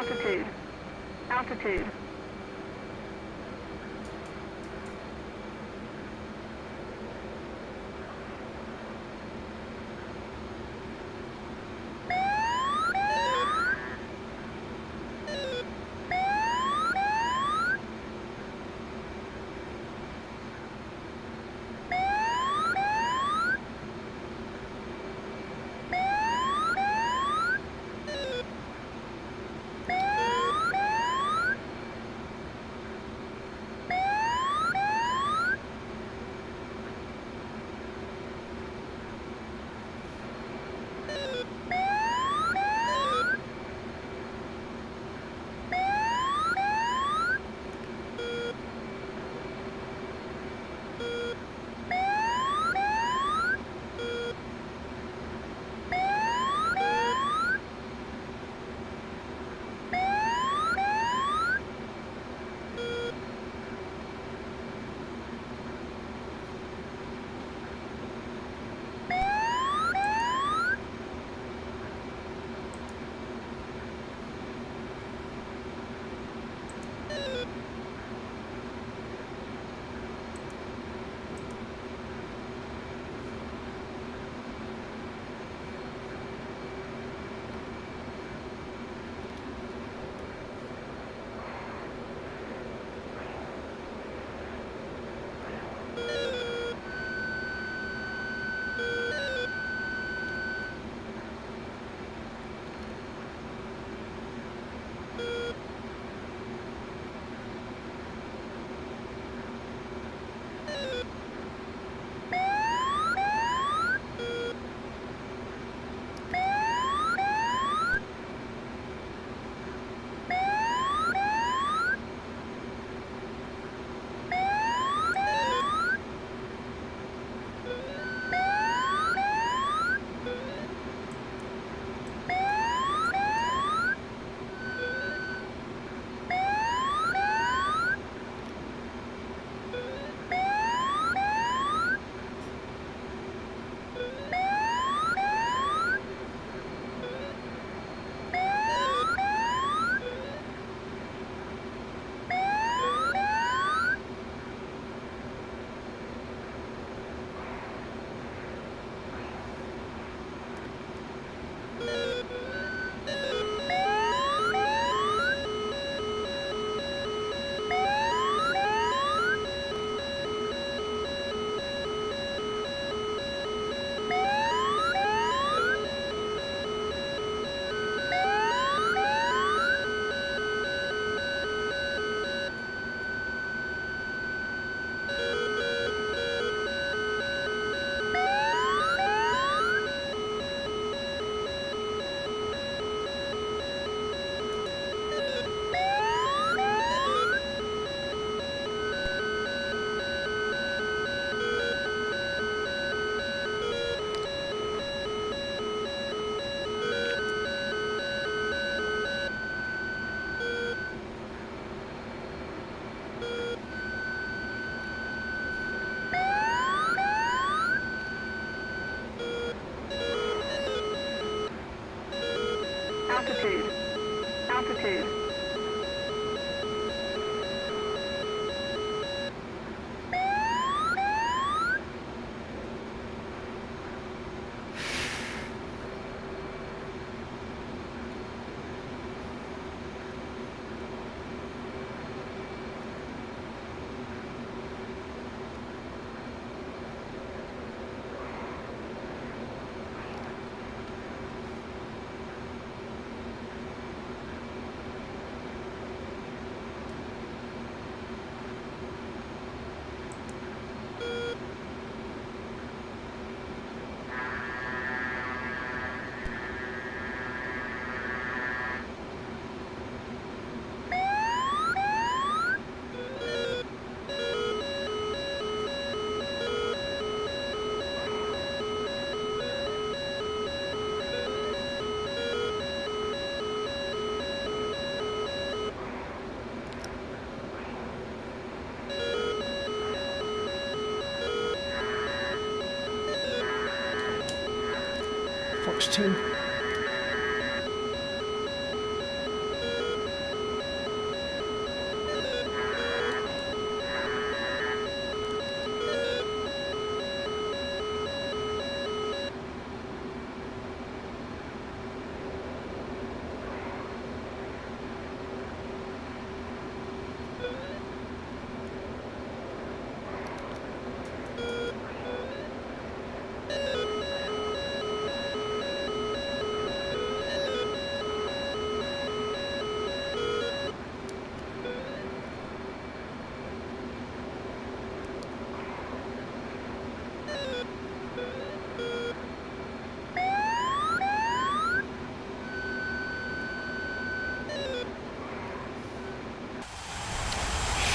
Altitude. Altitude. Altitude. Altitude. Fox 2.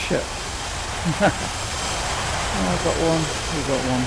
shit. I got one, you got one.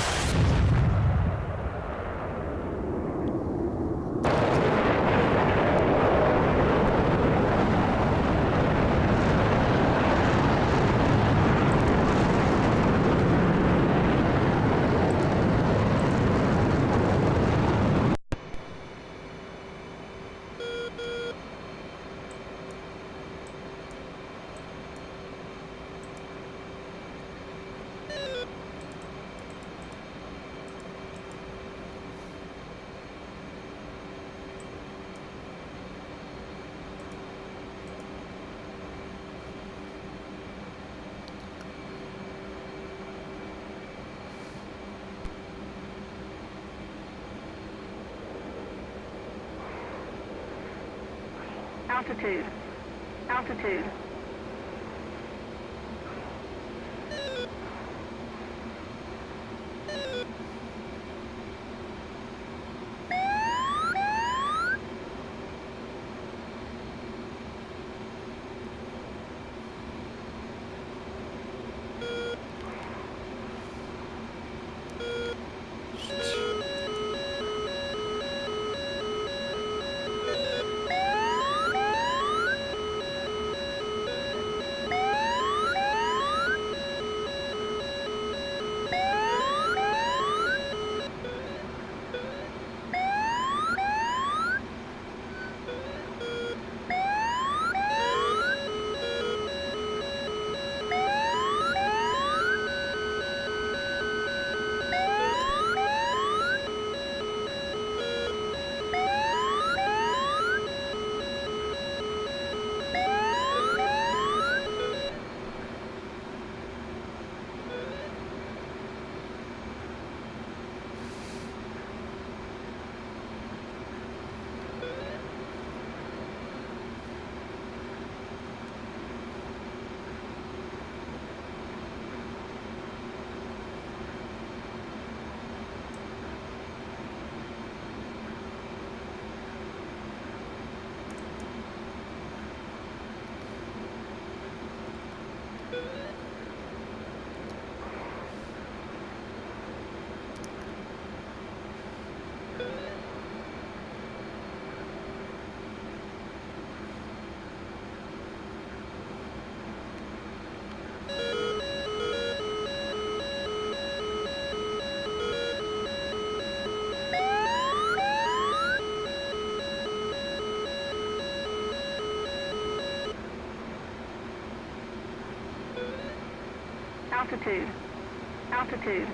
Altitude. Altitude. Altitude. Altitude.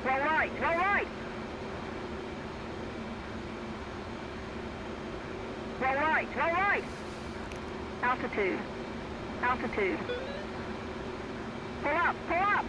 Roll right. Roll right. Roll right. Roll right. Altitude. Altitude. Pull up. Pull up.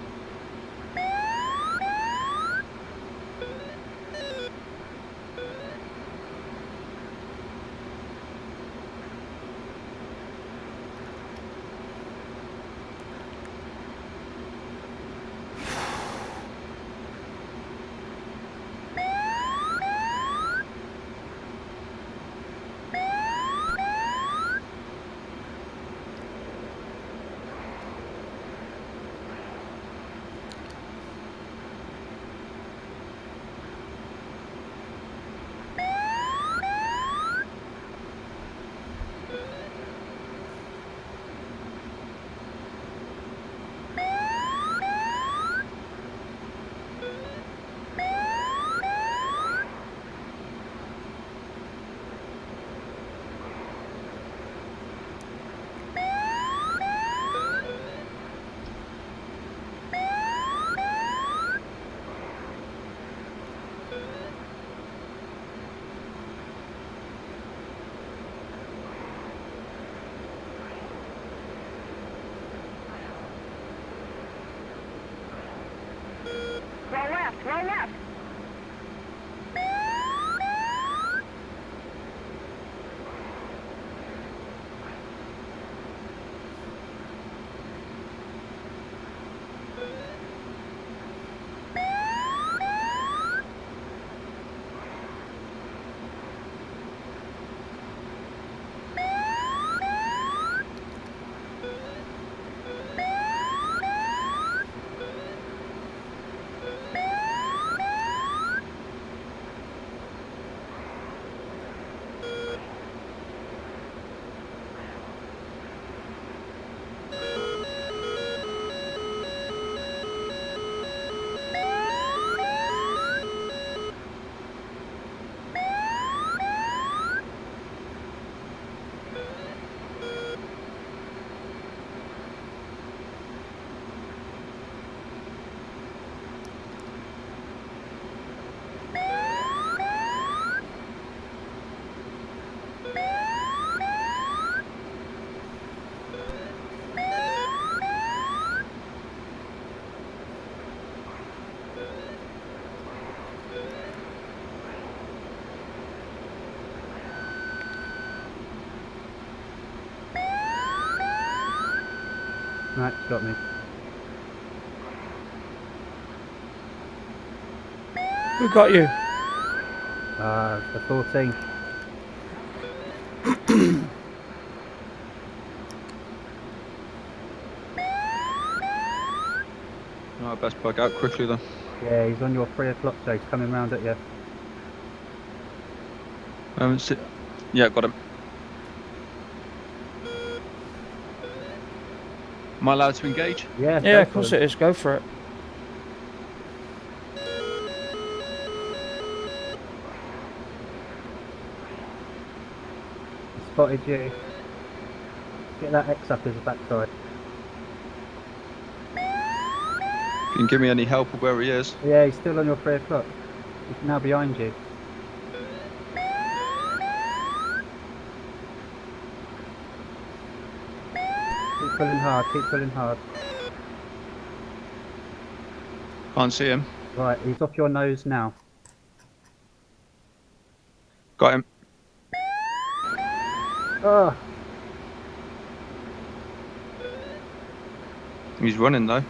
Roll left. Roll left. Right, it's got me. Who got you? The 14. No, best bug out quickly then. Yeah, he's on your 3 o'clock, Jay. He's coming round at you. Yeah, got him. Am I allowed to engage? Yeah, Yeah, go of for course him. it is. Go for it. He spotted you. Get that X up his backside. If you can give me any help of where he is. Yeah, he's still on your 3 o'clock. He's now behind you. Keep pulling hard, keep pulling hard. Can't see him. Right, he's off your nose now. Got him. Oh, He's running though.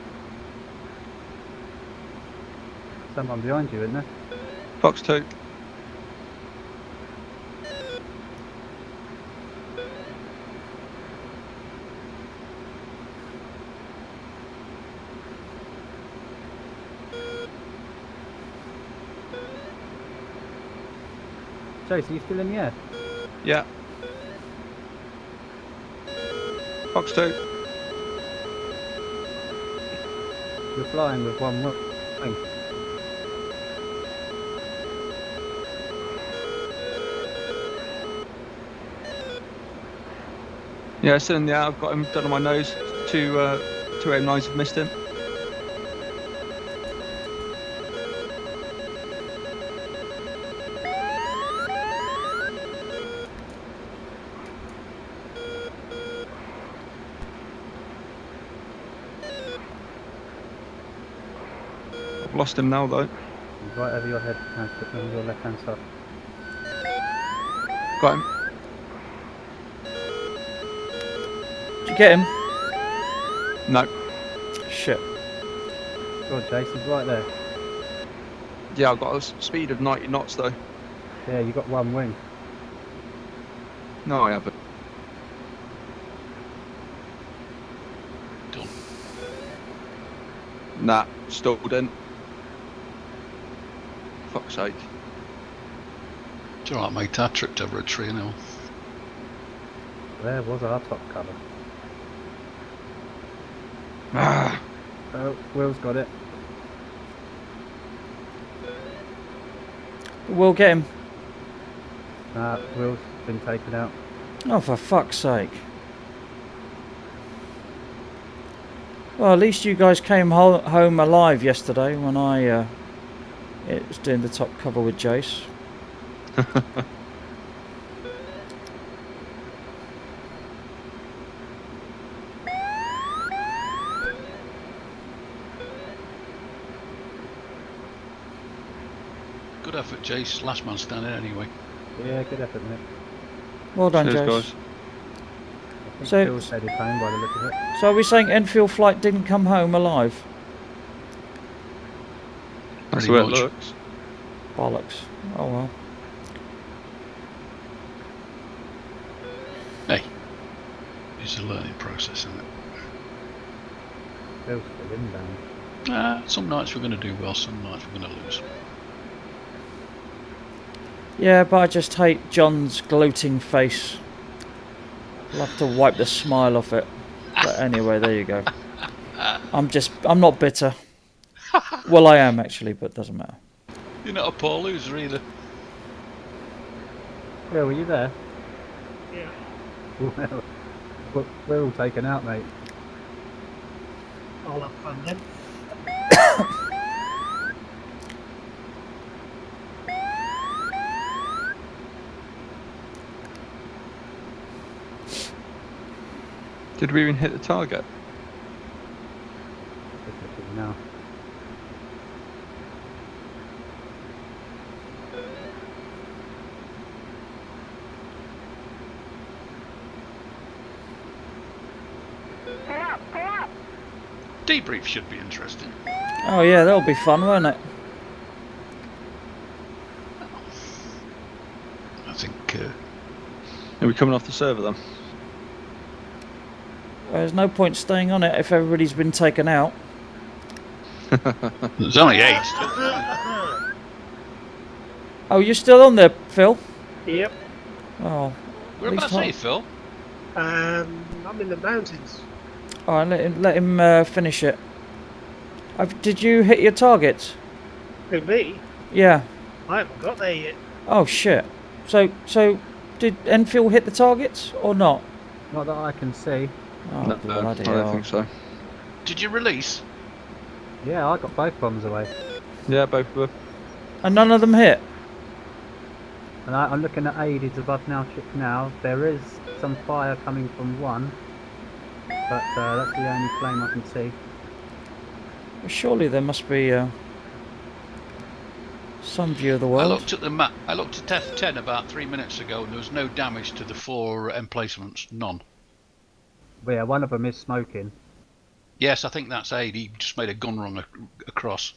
someone behind you, isn't there? Fox 2. Chase, are you still in the air? Yeah. Fox 2. You're flying with one wing. Yeah, still in the air. I've got him done on my nose. Two M9s have missed him. I've lost him now though. He's right over your head, on your left hand side. Got him. Did you get him? No. Shit. Go on, Chase, he's right there. Yeah, I've got a speed of 90 knots though. Yeah, you got one wing. No, I haven't. Done. Nah, still didn't. Fuck's sake. It's alright, mate. I tripped over a tree now. There was our top cover. Ah, Oh, Will's got it. We'll get him. Will's been taken out. Oh, for fuck's sake. Well, at least you guys came home alive yesterday when I was doing the top cover with Jace. Good effort, Jace. Last man standing anyway. Yeah, good effort, mate. Well done, cheers, Jace. guys. I think So- Phil's headed home by the look of it. So are we saying Enfield Flight didn't come home alive? That's Pretty the way it much. looks. Bollocks. Oh well. Hey, it's a learning process, isn't it? Phil's still inbound. Some nights we're going to do well, some nights we're going to lose. Yeah, but I just hate John's gloating face. I'll have to wipe the smile off it. But anyway, there you go. I'm not bitter. Well, I am actually, but it doesn't matter. You're not a poor loser either. Will, were you there? Yeah. Well, we're all taken out, mate. All up fun then. Did we even hit the target? Just looking now. Pull up, pull up. debrief should be interesting. Oh yeah, that'll be fun, won't it? I think Are we coming off the server then? There's no point staying on it if everybody's been taken out. there's only 8 still fine. Oh, you're still on there, Phil? Yep. Oh. Whereabouts are you, Phil? I'm in the mountains. Alright, let him finish it. Did you hit your target? Who, me? Yeah. I haven't got there yet. Oh shit. So did Enfield hit the targets or not? Not that I can see. Oh, No, I bloody don't hell. think so. Did you release? Yeah, I got both bombs away. Yeah, both of them. And none of them hit? And I'm looking at ADs above now. There is some fire coming from one, but that's the only flame I can see. Well, surely there must be some view of the I world. looked at the map. I looked at F10 about 3 minutes ago, and there was no damage to the 4 emplacements. None. But yeah, one of them is smoking. Yes, I think that's Aid. He just made a gun run across.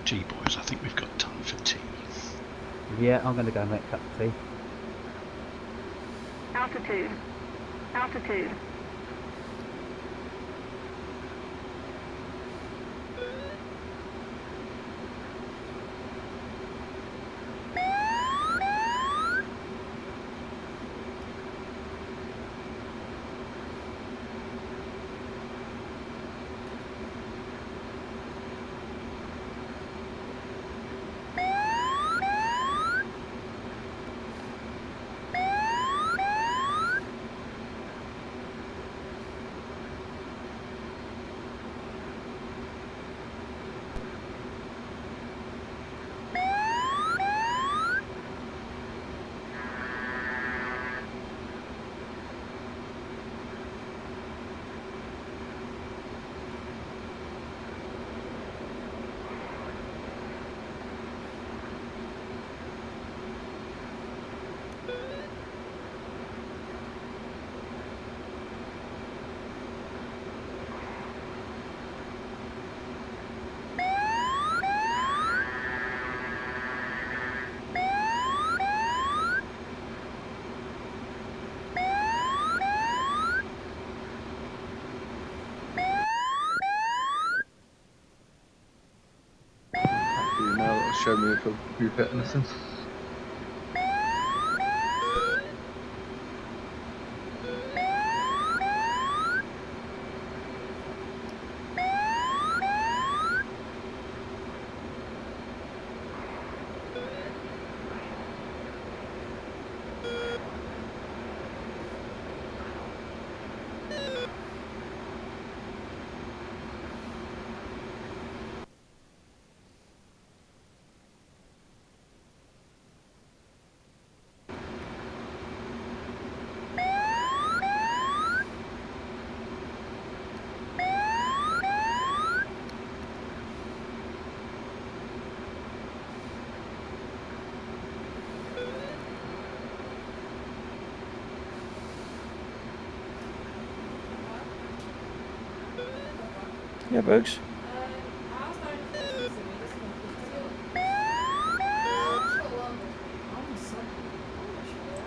Tea, boys. I think we've got time for tea. Yeah, I'm going to go make a cup of tea. Altitude. Altitude. Now that'll show me if we've hit anything. Yeah, Bugs.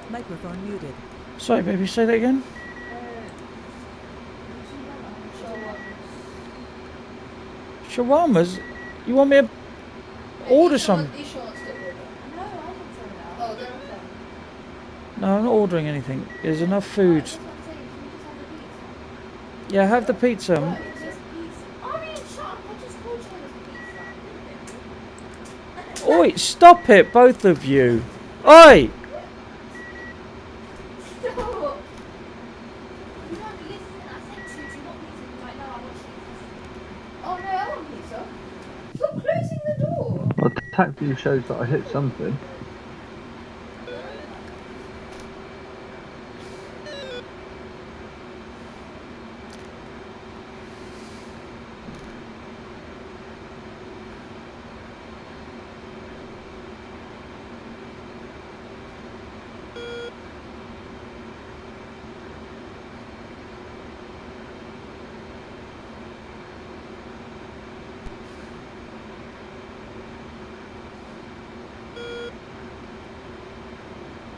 Microphone muted. Sorry, baby, say that again. Shawarmas? You want me to order some? No, I'm not ordering anything. There's enough food. Yeah, have the pizza. Oi, stop it, both of you. Oi! Well, the attack view shows that I hit something.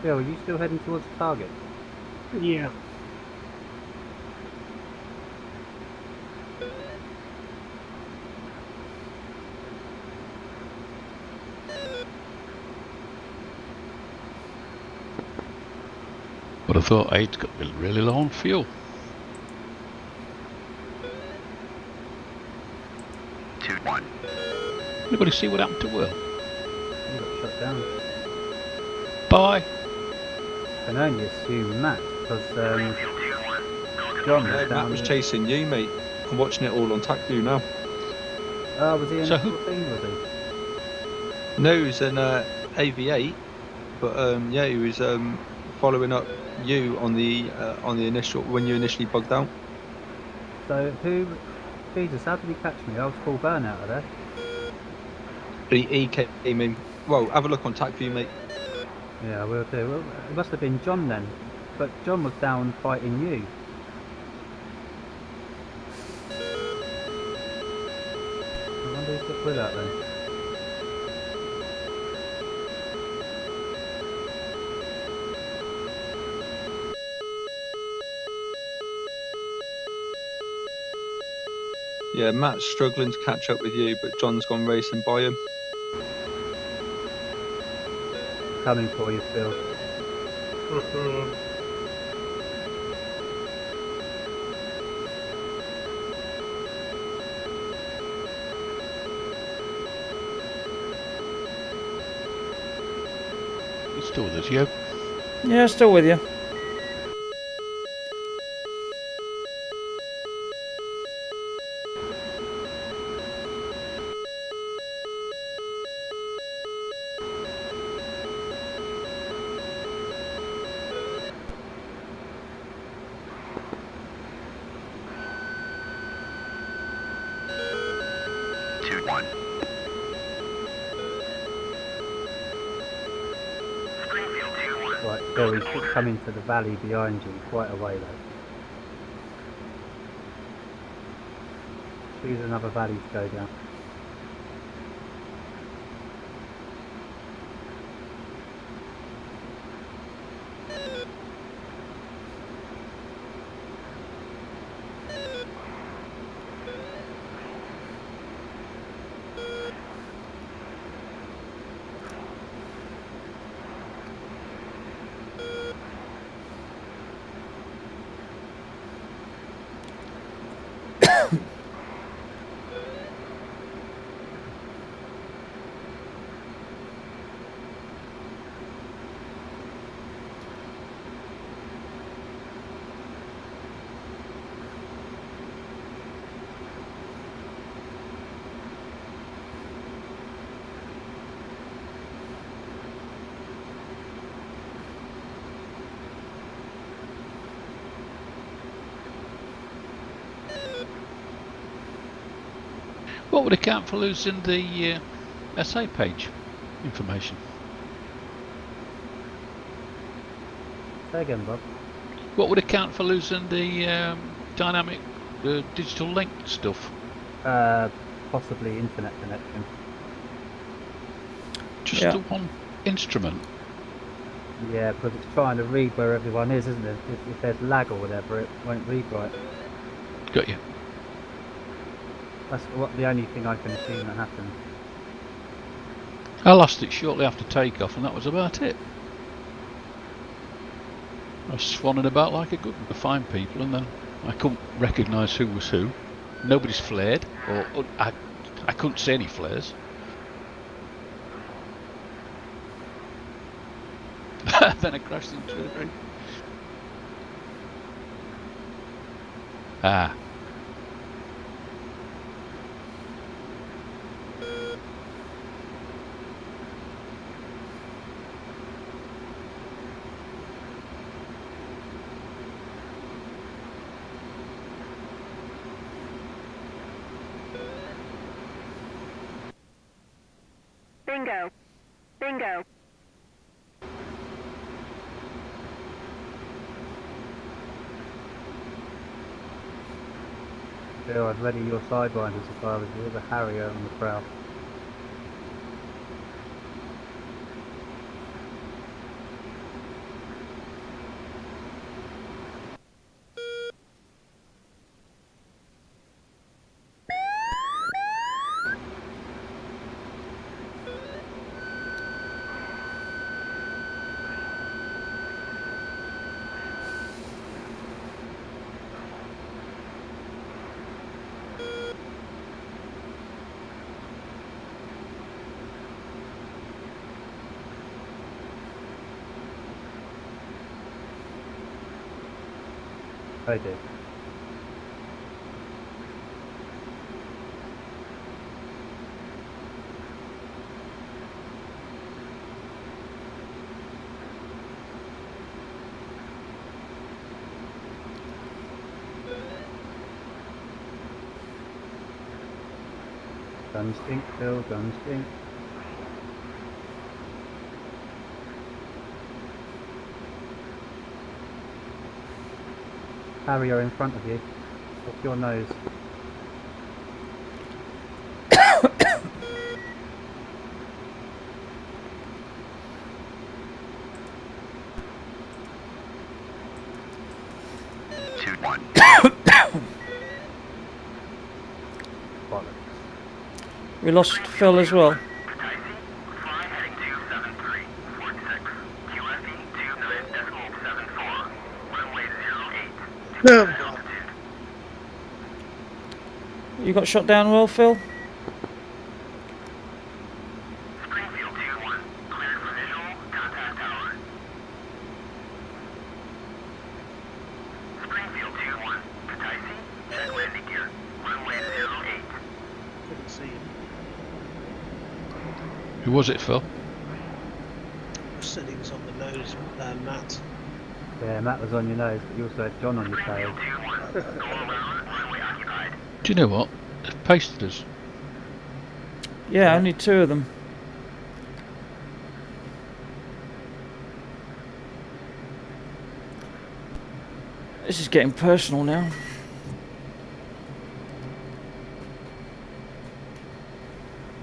Bill, are you still heading towards the target? Yeah. But I thought Aid's got really low on fuel. 2-1. Anybody see what happened to Will? You got shut down. Bye. I can only assume Matt, because John was Matt down. was chasing you, mate. I'm watching it all on TAC View now. Oh, was he in So the who- 14, was he? No, he was an AV8, but yeah, he was following up you on the initial when you initially bugged out. So Jesus, how did he catch me? I was full burn out of there. He came in. Well, have a look on TAC View, mate. Yeah, I will do. Well, it must have been John then. But John was down fighting you. I wonder who took Will out then. Yeah, Matt's struggling to catch up with you, but John's gone racing by him. Coming for you, Phil. He's still with us, yo. Yeah, still with you. Right, Phil, he's just come into the valley behind you, quite a way though. Choose another valley to go down. What would account for losing the SA page information? Say again, Bob. What would account for losing the dynamic digital link stuff? Possibly internet connection. Just Yeah. the one instrument. Yeah, because it's trying to read where everyone is, isn't it? If there's lag or whatever, it won't read right. Got you. That's the only thing I can assume that happened. I lost it shortly after takeoff, and that was about it. I was swanning about like a good one to find people, and then I couldn't recognise who was who. Nobody's flared, or I couldn't see any flares. Then I crashed into a tree. Ah. Bingo. Bingo. Bill, I'd ready your sidewinders if I was you, the Harrier on the prow. I did. Gun stink, Phil, gun stink. Harry, you're in front of you. What's your nose? Bollocks. We lost Phil as well. Fly heading 273, 46. QFE 29.74. Runway 08. No, God. You got shot down well, Phil? Springfield 2-1. Cleared for visual. Contact tower. Springfield 2-1. Kataisi. Check landing gear. Runway 08. Couldn't see him. Who was it, Phil? Said he was on the nose, Matt. Yeah, Matt was on your nose, but you also had John on your tail. Springfield 2-1. Go around. Runway occupied. Do you know what? They've pasted us. Yeah, only 2 of them. This is getting personal now.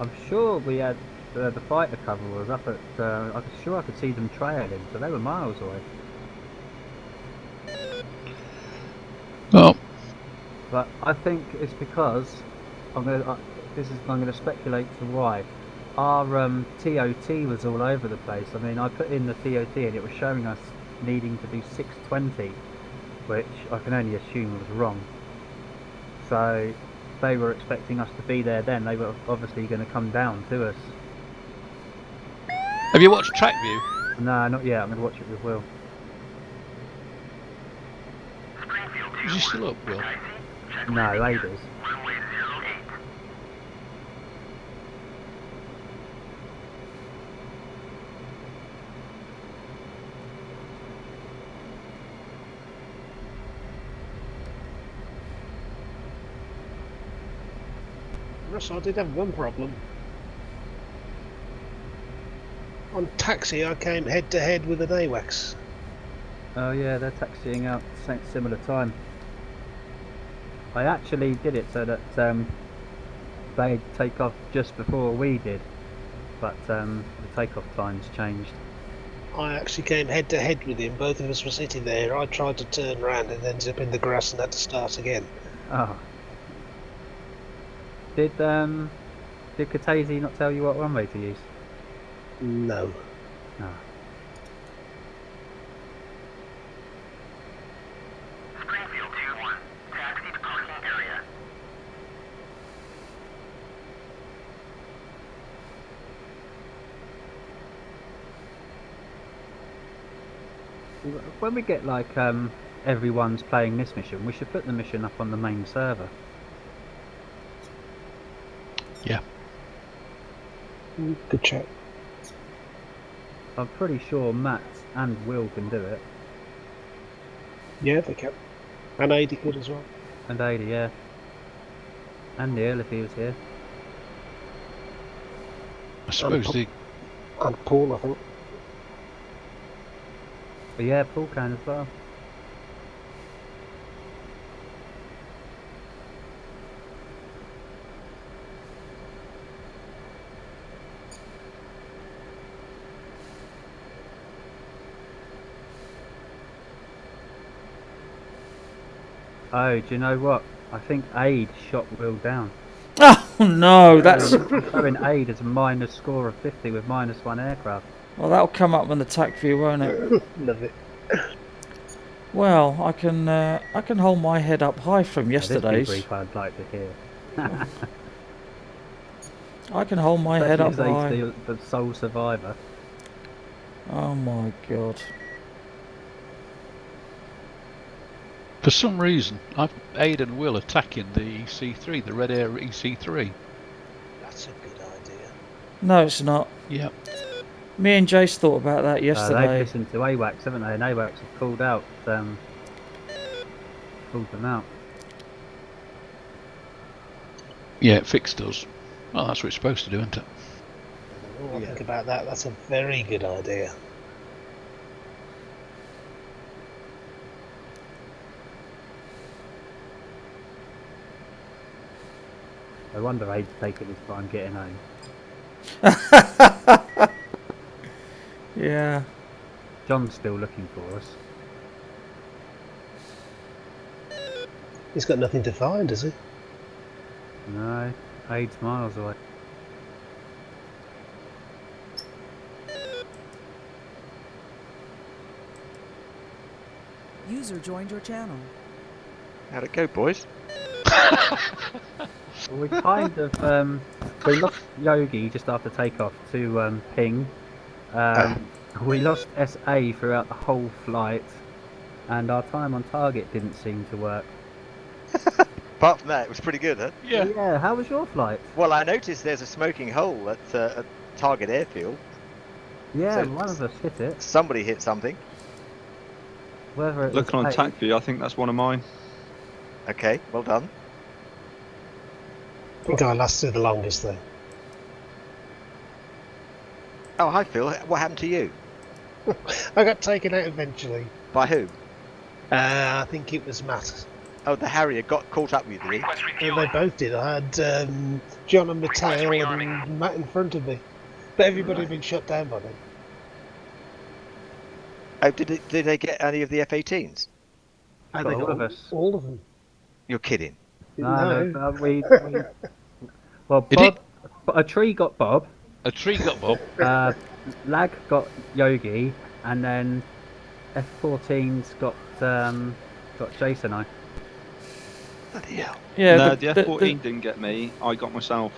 I'm sure we had the fighter cover was up at. I'm sure I could see them trailing, so they were miles away. Well, But I think it's because I'm gonna speculate to why. Our TOT was all over the place. I mean, I put in the TOT and it was showing us needing to do 620, which I can only assume was wrong. So they were expecting us to be there then. They were obviously going to come down to us. have you watched Track View? No, not yet. I'm going to watch it with Will. Springfield 2-1. Is he still up, Will? Kataisi. Check No, landing gear. ladies. Runway 08. Russell, I did have one problem. On taxi, I came head to head with an AWACS. Oh yeah, they're taxiing out at the similar time. I actually did it so that they'd take off just before we did, but the takeoff times changed. I actually came head to head with him. Both of us were sitting there. I tried to turn around and ended up in the grass and had to start again. Oh. Did Katese not tell you what runway to use? No. No. Springfield 2-1. Taxi to parking area. When we get like everyone's playing this mission, we should put the mission up on the main server. Yeah. Good chat. I'm pretty sure Matt and Will can do it, Yeah, they can. And Adi could as well. and Ada, yeah, and Neil if he was here. I suppose the And Paul, I think. But yeah, Paul can as well. Oh, do you know what? I think Aid shot Will down. Oh no, that's... Showing Aid as a minus score of 50 with -1 aircraft. Well, that'll come up on the tack view, won't it? Love it. Well, I can hold my head up high from This yesterday's. debrief I'd like to hear. I can hold my head up Especially as high. Aid's the sole survivor. Oh my god. For some reason, I've Aid and Will attacking the EC3, the Red Air EC3. That's a good idea. No, it's not. Yeah. Me and Jace thought about that They've yesterday. listened to AWACS, haven't they? And AWACS have called out, called them out. Yeah, it fixed us. Well, that's what it's supposed to do, isn't it? Oh, I think about that. That's a very good idea. I wonder Aid's taking his time getting home. Yeah. John's still looking for us. He's got nothing to find, has he? No, Aid's miles away. User joined your channel. How'd it go, boys? Well, we kind of we lost Yogi just after takeoff to ping. We lost SA throughout the whole flight, and our time on target didn't seem to work. Apart from that, it was pretty good, huh? Yeah. Yeah, how was your flight? Well, I noticed there's a smoking hole at Target Airfield. Yeah, So- one of us hit it. Somebody hit something. Whether it Looking on was attack view, I think that's one of mine. Okay, well done. I think I lasted the longest though. Oh, hi Phil. What happened to you? I got taken out eventually. By who? I think it was Matt. Oh, the Harrier got caught up with you, did he? Request They refueling. both did. I had John and Mateo and Matt in front of me. But everybody had been shut down by then. Oh, did they get any of the F-18s? I got all of us. All of them. You're kidding. No, well, Did Bob, a tree got Bob, A tree got Bob. Lag got Yogi, and then F14's got Jason. Bloody hell. Yeah. No, the F-14 didn't get me. I got myself.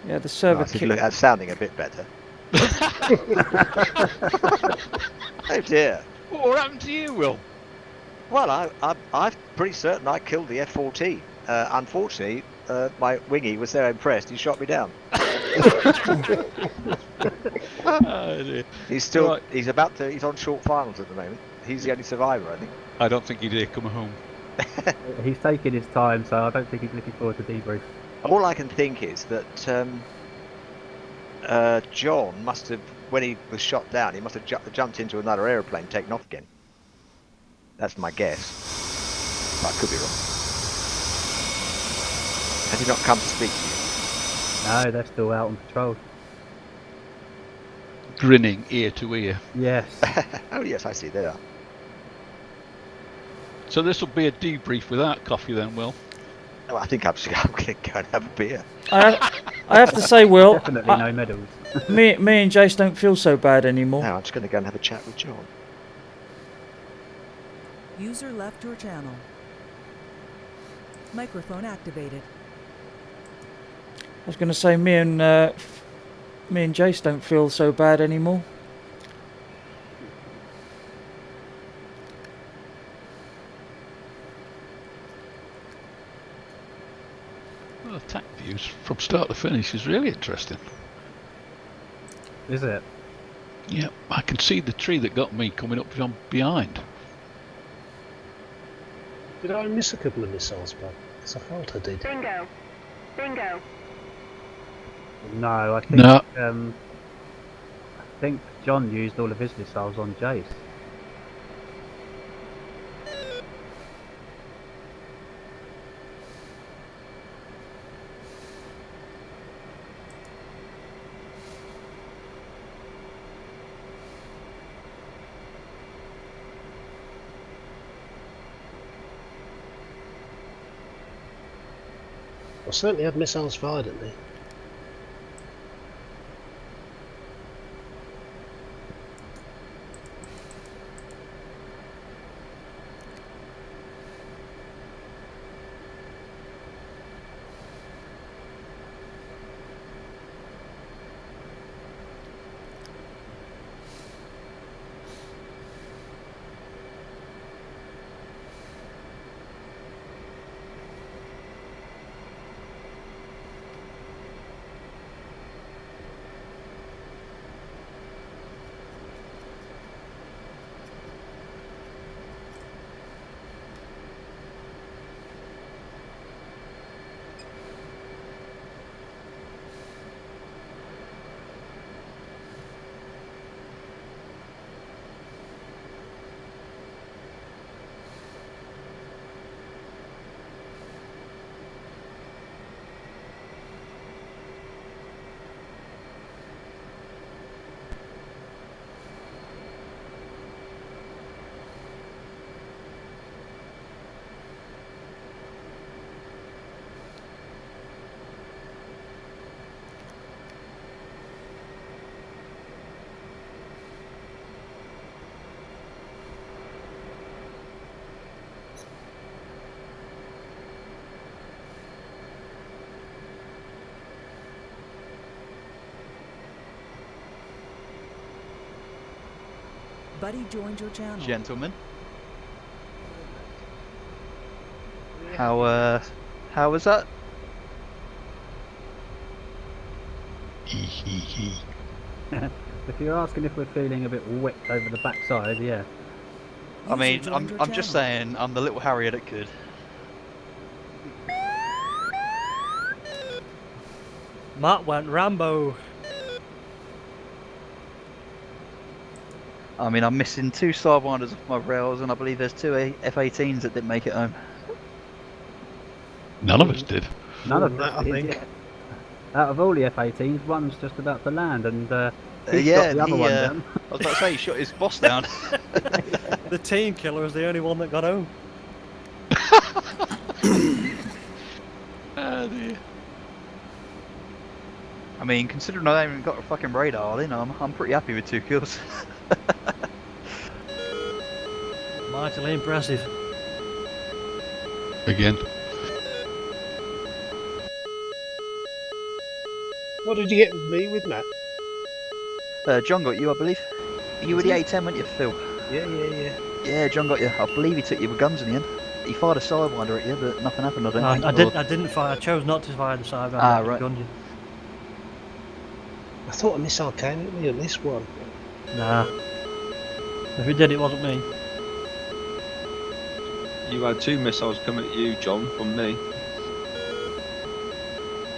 Yeah, the server Right, so kicked. that's sounding a bit better. Oh dear. What happened to you, Will? Well, I'm pretty certain I killed the F-14. Unfortunately, my wingy was so impressed he shot me down. Oh, dear. He's still Right. he's on short finals at the moment. He's the only survivor, I think. I don't think he did come home. He's taking his time, so I don't think he's looking forward to debrief. All I can think is that John must have, when he was shot down, he must have jumped into another aeroplane, taken off again. That's my guess. But I could be wrong. Has he not come to speak to No, they're still out on patrol. Grinning ear to ear. Yes. you? Oh yes, I see. There are. So this will be a debrief without coffee then, Will. Oh, I think I'm going to go and have a beer. I have to say, Will, Definitely no medals. me and Jace don't feel so bad anymore. No, I'm just going to go and have a chat with John. User left your channel. Microphone activated. I was going to say, me and Jace don't feel so bad anymore. Well, attack views from start to finish is really interesting. Is it? Yeah, I can see the tree that got me coming up from behind. Did I miss a couple of missiles, Bob? Because I thought I did. Bingo. Bingo. No, I think No. I think John used all of his missiles on Jace. I certainly had missiles fired at me. Buddy joined your channel. Gentlemen. How was that? If you're asking if we're feeling a bit whipped over the backside, yeah. I mean, User joined your I'm just channel. saying, I'm the little Harrier that could. Matt went Rambo. I mean, I'm missing 2 sidewinders off my rails, and I believe there's 2 F18s that didn't make it home. None of us did. None of that, us I did, think. yeah. Out of all the F18s, one's just about to land, and he's Yeah, got the other he, one down. I was about to say, he shot his boss down. The team killer is the only one that got home. Oh dear. I mean, considering I haven't even got a fucking radar in, I'm pretty happy with 2 kills. Mightily impressive. Again. What did you get with me with Matt? John got you, I believe. You were the A10, weren't you, Phil? Yeah. Yeah, John got you. I believe he took you with guns in the end. He fired a sidewinder at you, but nothing happened, I don't think. I didn't fire. I chose not to fire the side. Ah, right. Gunned you. I thought a missile came at me on this one. Nah. If it did, it wasn't me. You had 2 missiles coming at you, John, from me.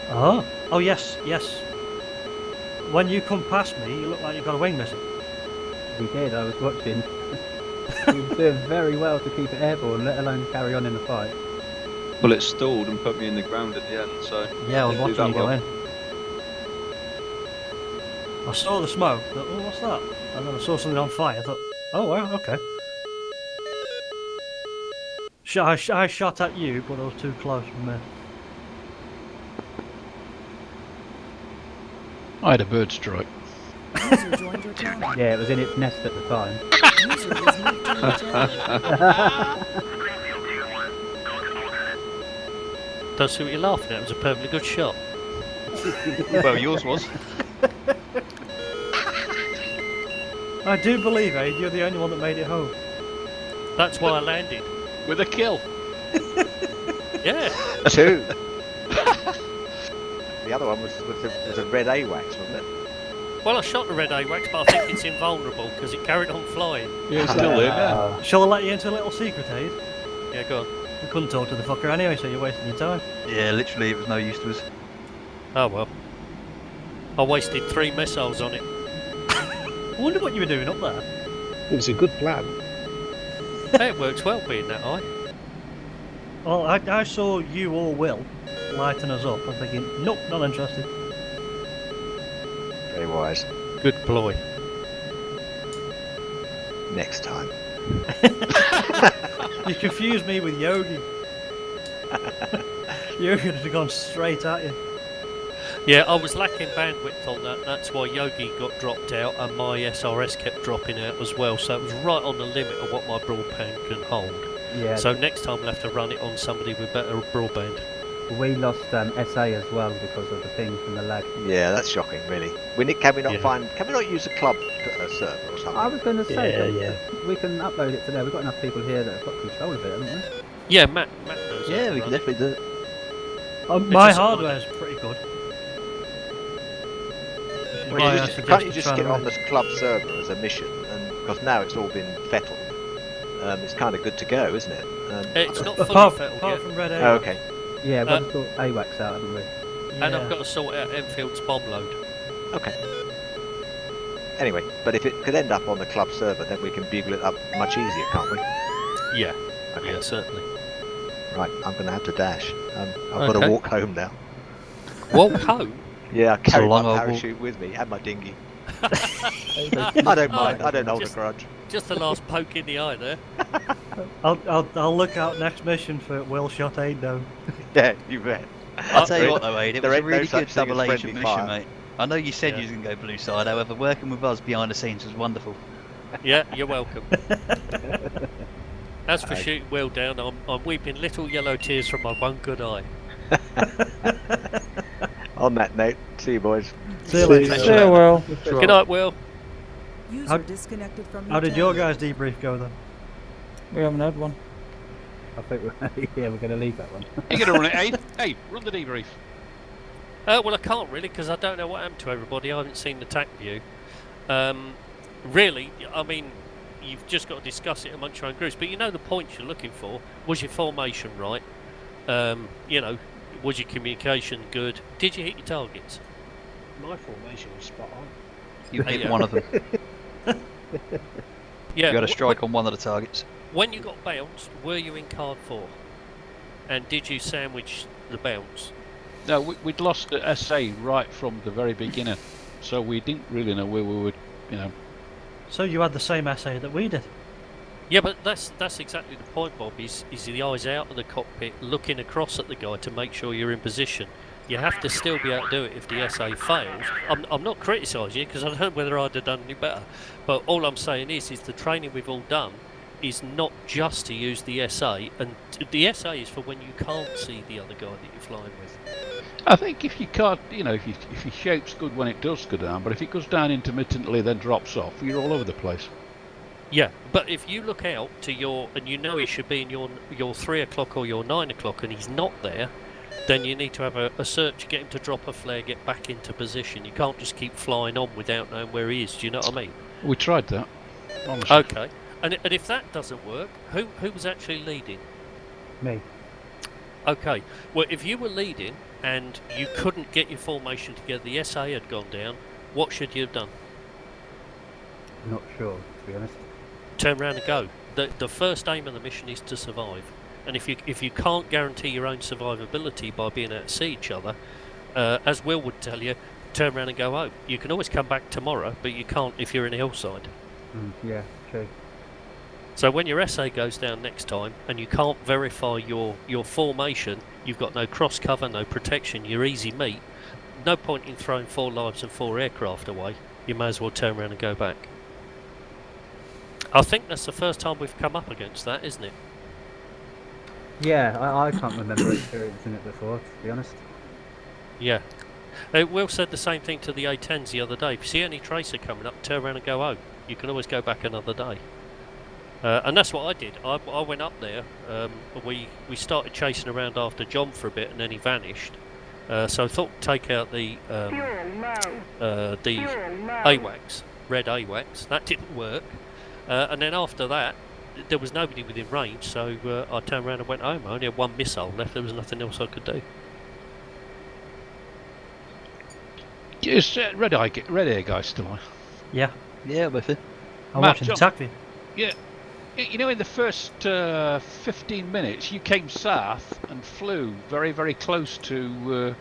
Oh. Oh yes. When you come past me, you look like you've got a wing missing. He did, I was watching. He was doing very well to keep it airborne, let alone carry on in the fight. Well, it stalled and put me in the ground at the end, so... Yeah, I was didn't do watching you that go well. in. I saw the smoke. I thought, oh, what's that? And then I saw something on fire. I thought, oh well, okay. I shot at you, but I was too close for me. I had a bird strike. User joined your channel. Yeah, it was in its nest at the time. User was moved to your channel. Greenfield 2-1. Go to alternate. Don't see what you're laughing at. It was a perfectly good shot. Well, yours was. I do believe, Aid, you're the only one that made it home. That's why I landed. With a kill. Yeah. 2. The other one was a red AWACS, wasn't it? Well, I shot the red AWACS, but I think it's invulnerable because it carried on flying. Yeah, it's still there now. Shall I let you into a little secret, Aid? Yeah, go on. We couldn't talk to the fucker anyway, so you're wasting your time. Yeah, literally, it was no use to us. Oh well. I wasted 3 missiles on it. I wonder what you were doing up there. It was a good plan. Hey, it works well being that high. Well, I saw you or Will lighting us up. I'm thinking, nope, not interested. Very wise. Good ploy. Next time. You confused me with Yogi. Yogi would have gone straight at you. Yeah, I was lacking bandwidth on that. That's why Yogi got dropped out and my SRS kept dropping out as well. So it was right on the limit of what my broadband can hold. Yeah, So next time I'll have to run it on somebody with better broadband. we lost SA as well because of the ping from the lag. Yeah, that's shocking, really. Can we not Yeah. Can we not use a club server or something? I was going to say, Yeah. we can upload it to there. We've got enough people here that have got control of it, haven't we? Yeah, Matt knows how Yeah, to we can run it. definitely do it. My just- hardware's pretty good. Well, Why I can't you suggested just trying get to on run this club server as a mission? And because now it's all been fettled, it's kind of good to go, isn't it? It's not fully Apart fettled from yet. Red Oh, A. okay. Yeah, we've got to sort AWACS out, haven't we? And I've got to sort out Enfield's bomb load. Okay. Anyway, but if it could end up on the club server, then we can bugle it up much easier, can't we? Yeah. Okay. Yeah, certainly. Right, I'm going to have to dash. I've got to Okay. walk home now. Walk home? Yeah, I carry my long old walk. parachute with me and my dinghy. I don't mind. I don't hold a Just- grudge. Just the last poke in the eye there. I'll look out next mission for Will shot Aid down. Yeah, you bet. I'll tell you what though, Aid, it There was a ain't no really such good thing as double agent friendly mission, fire. mate. I know you said Yeah. you was going to go blue side, however, working with us behind the scenes was wonderful. Yeah, you're welcome. As for shooting Will down, I'm weeping little yellow tears from my one good eye. On that note, see you boys. See you later. See you, Will. Good night, Will. User How- disconnected from How did your channel. guys' debrief go then? We haven't had one. I think we're going to leave that one. You gonna run it, eh? Hey, run the debrief. Well, I can't really because I don't know what happened to everybody. I haven't seen the TAC view. Really, I mean, you've just got to discuss it amongst your own groups. But you know the points you're looking for. Was your formation right? You know, was your communication good? Did you hit your targets? My formation was spot on. You hit Yeah. one of them. Yeah. You had a strike on one of the targets. When you got bounced, were you in card 4? And did you sandwich the bounce? No, we'd lost the SA right from the very beginning, so we didn't really know where we would, you know. So you had the same essay that we did. Yeah, but that's exactly the point, Bob. Is the eyes out of the cockpit, looking across at the guy to make sure you're in position. You have to still be able to do it if the SA fails. I'm not criticising you because I don't know whether I'd have done any better. But all I'm saying is the training we've all done is not just to use the SA, and the SA is for when you can't see the other guy that you're flying with. I think if you can't, you know, if your shape's good when it does go down, but if it goes down intermittently then drops off, you're all over the place. Yeah, but if you look out to and you know he should be in your 3 o'clock or your 9 o'clock and he's not there, then you need to have a search, get him to drop a flare, get back into position. You can't just keep flying on without knowing where he is. Do you know what I mean? We tried that, honestly. Okay. And if that doesn't work, who was actually leading? Me. Okay. Well, if you were leading and you couldn't get your formation together, the SA had gone down, what should you have done? Not sure, to be honest. Turn around and go. The first aim of the mission is to survive. And if you can't guarantee your own survivability by being out to see each other, as Will would tell you, turn around and go home. You can always come back tomorrow, but you can't if you're in a hillside. Yeah, true. So when your SA goes down next time and you can't verify your formation, you've got no cross cover, no protection, you're easy meat, no point in throwing 4 lives and 4 aircraft away. You may as well turn around and go back. I think that's the first time we've come up against that, isn't it? Yeah, I can't remember experiencing it before, to be honest. Yeah. Will said the same thing to the A10s the other day. If you see any tracer coming up, turn around and go home. You can always go back another day. And that's what I did. I went up there. We started chasing around after John for a bit, and then he vanished. So I thought take out the AWACS, red AWACS. That didn't work. And then after that, there was nobody within range, so I turned around and went home. I only had 1 missile left. There was nothing else I could do. Is red air guy still on? Yeah. Yeah, with it. I'm Matt, watching John. the TAC view. Yeah. You know, in the first 15 minutes, you came south and flew very, very close to,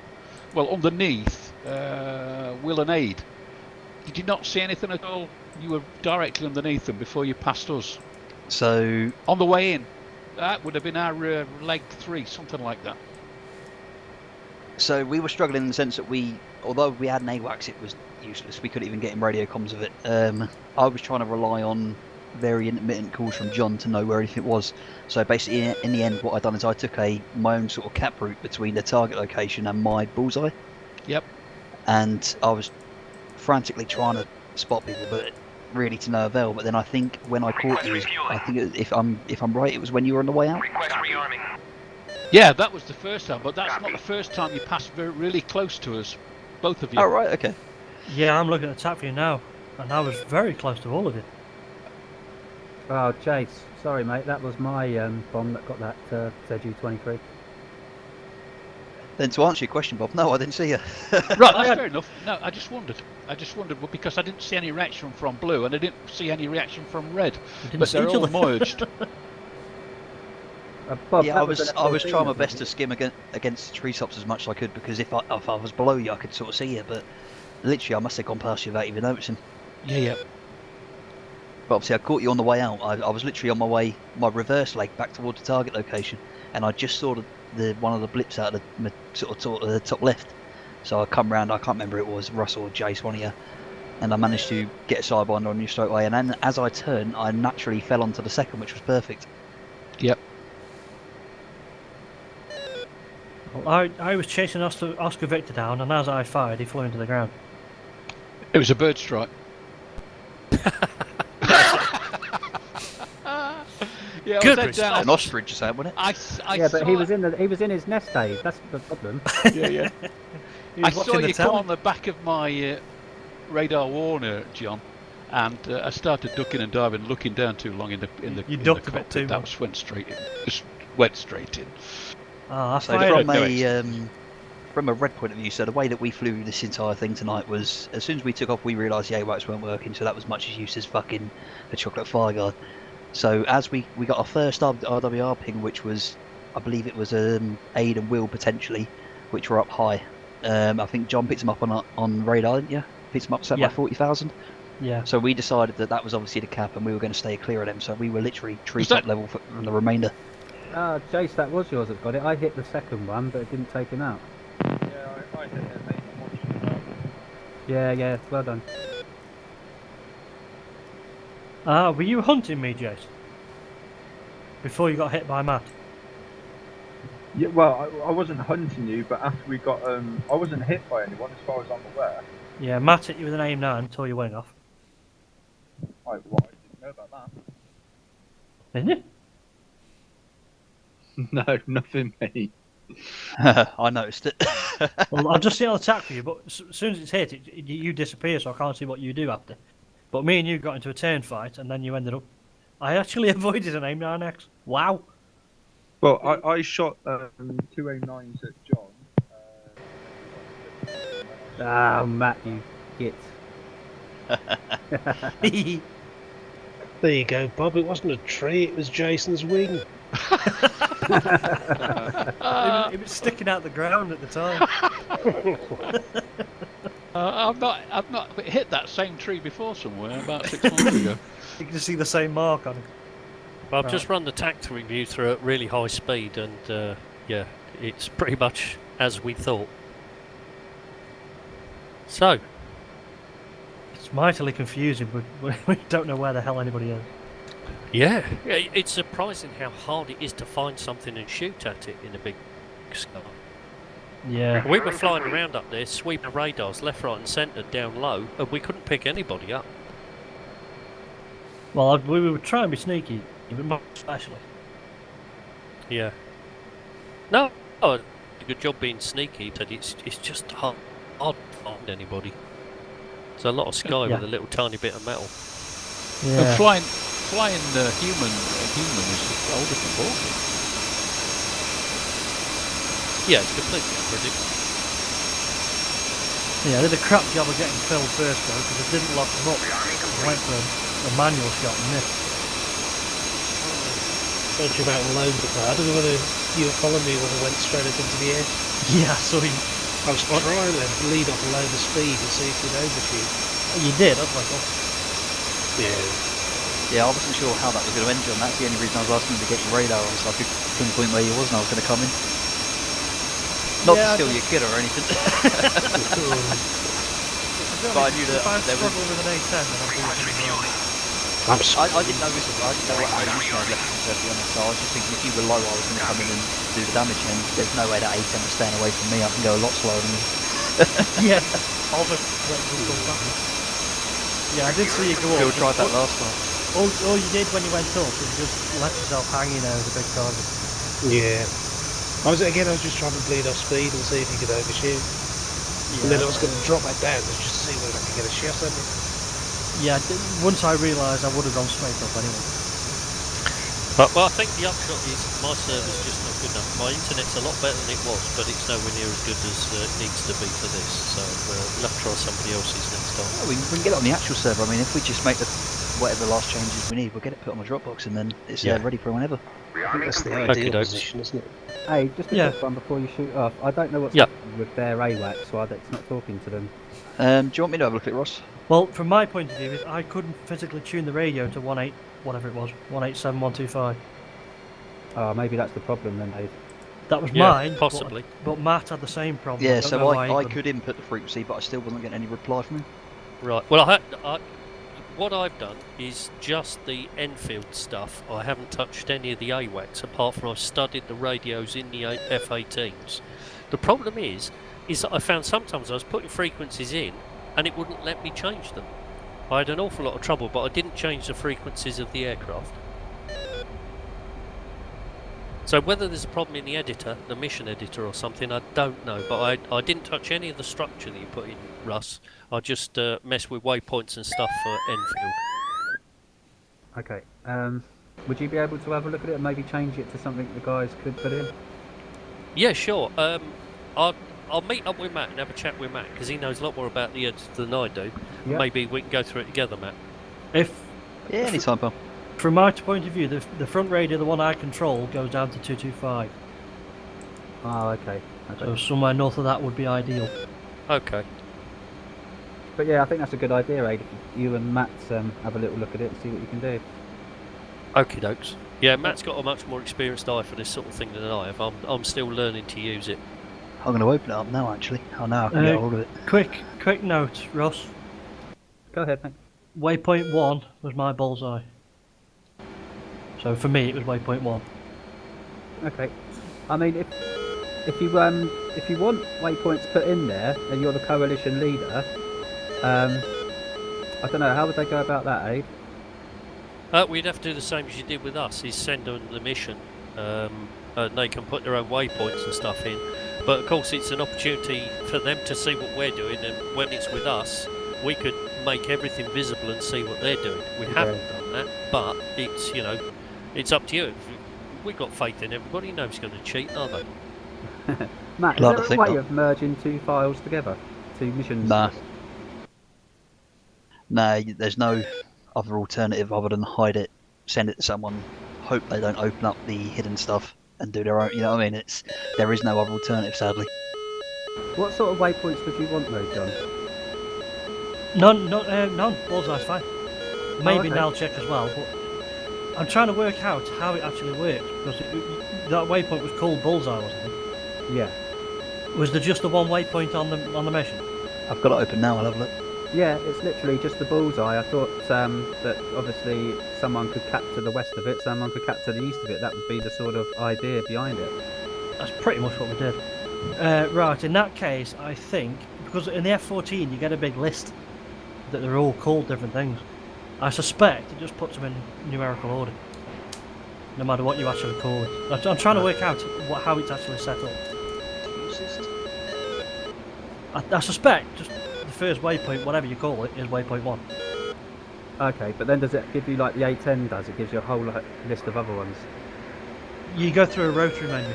well, underneath Will and Aid. Did you not see anything at all? You were directly underneath them before you passed us. So On the way in, that would have been our leg 3, something like that. So we were struggling in the sense that although we had an AWACS, it was useless. We couldn't even get in radio comms of it. I was trying to rely on very intermittent calls from John to know where anything was. So basically, in the end, what I'd done is I took my own sort of cap route between the target location and my bullseye. Yep. And I was frantically trying to spot people, but really to no avail. But then I think when I caught you, I think if I'm right, it was when you were on the way out. Request rearming. Yeah, that was the first time, but that's not the first time you passed really close to us, both of you. Oh right, okay. Yeah, I'm looking at the TAC view now, and I was very close to all of you. Oh, Chase, sorry mate, that was my bomb that got that ZU-23. Then to answer your question, Bob, no, I didn't see you. Right, that's fair enough. No, I just wondered well, because I didn't see any reaction from blue and I didn't see any reaction from red, but they're all merged. Bob, Yeah, that I was an trying my F18, best to skim against the tree tops as much as I could, because if I was below you, I could sort of see you. But literally, I must have gone past you without even noticing. Yeah. But obviously, I caught you on the way out. I was literally on my reverse leg back towards the target location, and I just saw the one of the blips out of the sort of the top left. So I come round. I can't remember it was Russell or Jace, one of you, and I managed to get a sidewinder on you straight away. And then as I turned, I naturally fell onto the second, which was perfect. Yep. Well, I was chasing Oscar Victor down, and as I fired, he flew into the ground. It was a bird strike. Yeah, I Good said, response. An ostrich or something, wasn't it? Yeah, but he saw- was in his nest, Dave. That's the problem. Yeah. He I was saw watching the you come telly. on the back of my radar warner, John, and I started ducking and diving, looking down too long in the You in ducked the a bit cockpit. too That much. just went straight in. Ah, that's So why. from a red point of view, so the way that we flew this entire thing tonight was, as soon as we took off, we realised the AWACS weren't working, so that was much as use as fucking a chocolate fire guard. So as we got our first RWR ping, which was, I believe it was Aid and Will potentially, which were up high. I think John picked them up on radar, didn't you? Picked them up set Yeah. by 40,000. Yeah. So we decided that was obviously the cap, and we were going to stay clear of them. So we were literally treetop that- level from the remainder. Jace, that was yours that got it. I hit the second one, but it didn't take him out. Yeah, I hit it, mate. I'm watching Yeah, well done. Were you hunting me, Jace? Before you got hit by Matt? Yeah, well, I wasn't hunting you, but after we got, I wasn't hit by anyone as far as I'm aware. Yeah, Matt hit you with an aim-9 until you went off. I didn't know about that. Didn't you? No, nothing, mate. I noticed it. Well, I've just seen it on attack for you, but as soon as it's hit, you disappear, so I can't see what you do after. But me and you got into a turn fight, and then you ended up... I actually avoided an aim-9X. Wow. Well, I shot 2 A9s at John. Ah, Matt, you git. There you go, Bob. It wasn't a tree, it was Jason's wing. It was sticking out the ground at the time. I've not hit that same tree before somewhere about 6 months ago. You can just see the same mark on it. Well, I've just run the tactical review through at really high speed, and yeah, it's pretty much as we thought. So, It's mightily confusing, but we don't know where the hell anybody is. yeah, it's surprising how hard it is to find something and shoot at it in a big sky. Yeah. We were flying around up there, sweeping radars left, right, and centre down low, and we couldn't pick anybody up. Well, we were trying to be sneaky, even more especially. Yeah. No, oh, a good job being sneaky, but it's just hard to find anybody. There's a lot of sky Yeah. with a little tiny bit of metal. Yeah. Flying human is a whole different ballgame. Yeah, it's completely unpredictable. Yeah, I did a crap job of getting Phil first though, because I didn't lock him up. I went for a manual shot and missed. Told you about load the car. I don't know whether you were following me when I went straight up into the air. Yeah, so I was trying to lead off a load of speed and see if you'd overshoot. you did. I was like, oh. Yeah. Yeah, I wasn't sure how that was going to end, John. That's the only reason I was asking you to get your radar on, so I could pinpoint where you was and I was going to come in. Not Yeah, to steal your kid or anything. But I knew that if I there was... struggle with an A10, then I'm doing I'm I didn't know this. I didn't know what ammunition I was left to be honest. So I was just thinking if you were low, I was going to come in and do the damage, and there's no way that A10 was staying away from me. I can go a lot slower than you. Yeah. Yeah, I did see you go Phil up. tried that last time. All you did when you went up was just let yourself hanging there with a big target. Yeah. I was just trying to bleed off speed and see if you could overshoot. Yeah. And then I was going to drop back down just to see whether I could get a shot at it. Yeah, once I realised I would have gone straight up anyway. But I think the upshot is my server's just not good enough. My internet's a lot better than it was, but it's nowhere near as good as it needs to be for this. So we'll have to try somebody else's next time. Oh, we can get it on the actual server. I mean, if we just make whatever last changes we need, we'll get it put on the Dropbox and then it's ready for whenever. I think that's the ideal position, isn't it? Hey, just a Yeah. quick one before you shoot off. I don't know what's Yeah. happening with their AWACS, so it's not talking to them. Do you want me to have a look at it, Ross? Well, from my point of view, is I couldn't physically tune the radio to 18, whatever it was, 187, 125. Oh, maybe that's the problem then, Dave. That was Yeah, mine. possibly. But Matt had the same problem. Yeah, don't know so why he I couldn't. could input the frequency, but I still wasn't getting any reply from him. Right. Well, what I've done is just the Enfield stuff. I haven't touched any of the AWACS apart from I've studied the radios in the F18s. The problem is that I found sometimes I was putting frequencies in and it wouldn't let me change them. I had an awful lot of trouble, but I didn't change the frequencies of the aircraft. So whether there's a problem in the editor, the mission editor or something, I don't know. But I didn't touch any of the structure that you put in, Russ. I just messed with waypoints and stuff for Enfield. Okay. Would you be able to have a look at it and maybe change it to something the guys could put in? Yeah, sure. I'll meet up with Matt and have a chat with Matt because he knows a lot more about the editor than I do. Yeah. Maybe we can go through it together, Matt. If Yeah, anytime, pal. from my point of view, the front radio, the one I control, goes down to 225. Oh, okay. So somewhere north of that would be ideal. Okay. But yeah, I think that's a good idea, Aid. If you and Matt have a little look at it and see what you can do. Okie dokes. Yeah, Matt's got a much more experienced eye for this sort of thing than I have. I'm still learning to use it. I'm going to open it up now, actually. I know I can get hold of it. Quick note, Ross. Go ahead, mate. Waypoint 1 was my bullseye. So for me, it was waypoint 1. Okay. I mean, if you want waypoints put in there and you're the coalition leader, I don't know, how would they go about that, Aid? We'd have to do the same as you did with us, is send them the mission, and they can put their own waypoints and stuff in. But of course it's an opportunity for them to see what we're doing, and when it's with us, we could make everything visible and see what they're doing. We haven't done that, but it's, you know, it's up to you. We've got faith in everybody, nobody's going to cheat, are they? Matt, is there a way of merging two files together? Two missions? Nah. No, there's no other alternative other than hide it, send it to someone, hope they don't open up the hidden stuff and do their own, you know what I mean? There is no other alternative, sadly. What sort of waypoints would you want though, John? None. Bullseye's fine. Maybe okay. null check as well, but I'm trying to work out how it actually works, because that waypoint was called Bullseye, wasn't it? Yeah. Was there just the one waypoint on the mission? I've got it open now, I'll have a look. Yeah, it's literally just the bullseye. I thought that obviously someone could capture the west of it, someone could capture the east of it. That would be the sort of idea behind it. That's pretty much what we did. Right, in that case, I think, because in the F14 you get a big list that they're all called different things. I suspect it just puts them in numerical order, no matter what you actually call it. I'm trying to work out how it's actually set up. I suspect just the first waypoint, whatever you call it, is waypoint 1. Okay, but then does it give you like the A10 does? It gives you a whole list of other ones. You go through a rotary menu,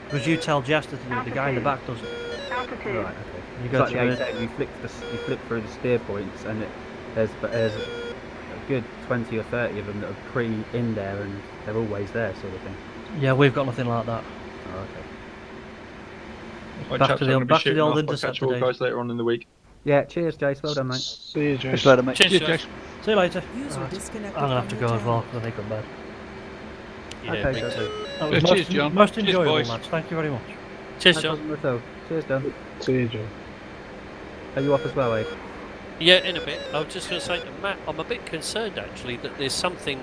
because you tell Jester to do it, the guy in the back does it. Right, okay. You It's go like through the A10, you flip through the steer points, and there's a good 20 or 30 of them that are in there, and they're always there, sort of thing. Yeah, we've got nothing like that. Oh, okay. Right, Back chaps, to I'm the gonna be back to the shooting old off. I'll intercept catch you all today. guys later on in the week. Yeah, cheers, Jace. Well done, mate. See you, Jace. Just later, mate. Cheers, Cheers, Jace. See you later. User Right. disconnected I'm gonna have from to your go as well, channel. because I think I'm bad. Yeah, Okay, me John. too. That was Cheers, John. most Cheers, enjoyable boys. match. Thank you very much. Cheers, No John. problem at all. Cheers, John. See you, John. Are you off as well, Aid? Yeah, in a bit. I was just going to say to Matt, I'm a bit concerned actually that there's something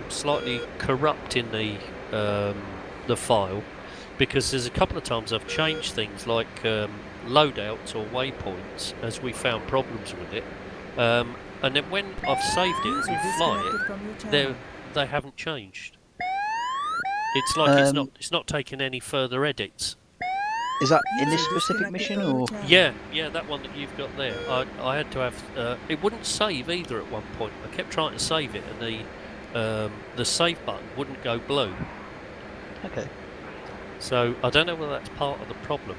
slightly corrupt in the file, because there's a couple of times I've changed things like loadouts or waypoints as we found problems with it, and then when I've saved it User and fly disconnected it, from your channel. they haven't changed. It's like it's not taking any further edits. Is that in this User specific disconnected mission, from your or...? channel. Yeah, that one that you've got there. I had to have. It wouldn't save either at one point. I kept trying to save it, and the save button wouldn't go blue. Okay. So I don't know whether that's part of the problem,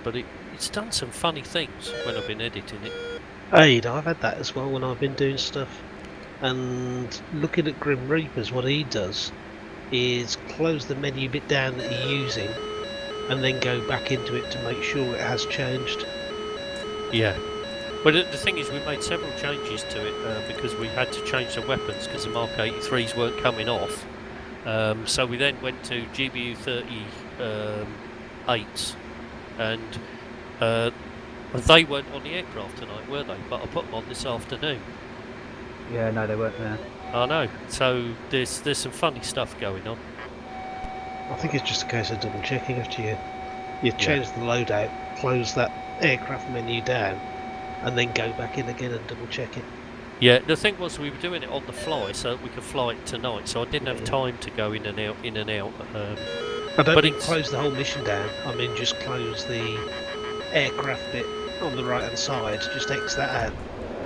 but it's done some funny things when I've been editing it. Aid, I've had that as well when I've been doing stuff. And looking at Grim Reapers, what he does is close the menu bit down that you're using, and then go back into it to make sure it has changed. Yeah. But the thing is, we made several changes to it because we had to change the weapons because the Mark 83s weren't coming off. So we then went to GBU 38s, and they weren't on the aircraft tonight, were they? But I put them on this afternoon. Yeah, no, they weren't there. I know. So there's some funny stuff going on. I think it's just a case of double checking after you change the loadout, close that aircraft menu down, and then go back in again and double check it. Yeah, the thing was we were doing it on the fly so that we could fly it tonight, so I didn't have time to go in and out, I don't but mean it's- close the whole mission down. I mean just close the aircraft bit on the right hand side. Just X that out.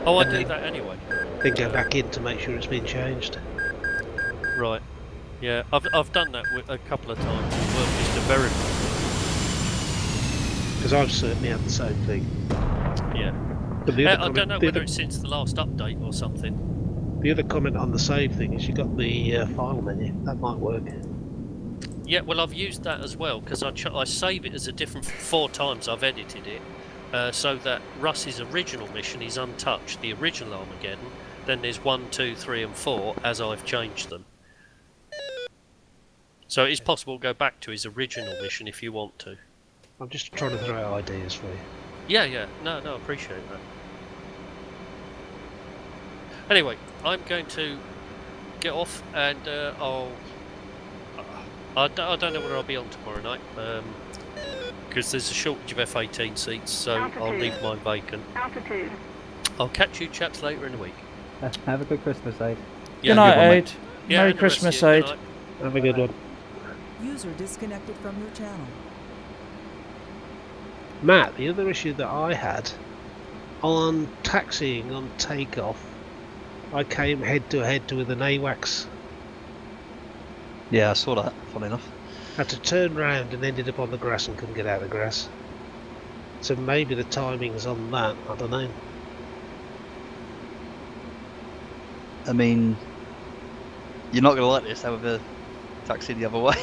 Oh, I and do then- that anyway. Then go back in to make sure it's been changed. Right. Yeah, I've done that a couple of times as well, just to verify. Because I've certainly had the same thing. Yeah. But the other I don't know the whether other- it's since the last update or something. The other comment on the save thing is you got the file menu. That might work. Yeah, well, I've used that as well because I save it as a different 4 times I've edited it, so that Russ's original mission is untouched. The original Armageddon. Then there's 1, 2, 3, and 4 as I've changed them. So it's possible to go back to his original mission if you want to. I'm just trying to throw out ideas for you. Yeah, yeah. No, I appreciate that. Anyway, I'm going to get off and I don't know whether I'll be on tomorrow night because there's a shortage of F18 seats, so I'll leave mine vacant. Altitude. I'll catch you chaps later in the week. Have a good Christmas, Aid. Good night, one, Aid. Yeah, Merry and the rest of Christmas, you. Good Aid. night. Have a good one. User disconnected from your channel. Matt, the other issue that I had on taxiing on takeoff, I came head to head with an AWACS. Yeah, I saw that, funny enough. Had to turn round and ended up on the grass and couldn't get out of the grass. So maybe the timing's on that, I don't know. I mean, you're not going to like this, however, taxi the other way.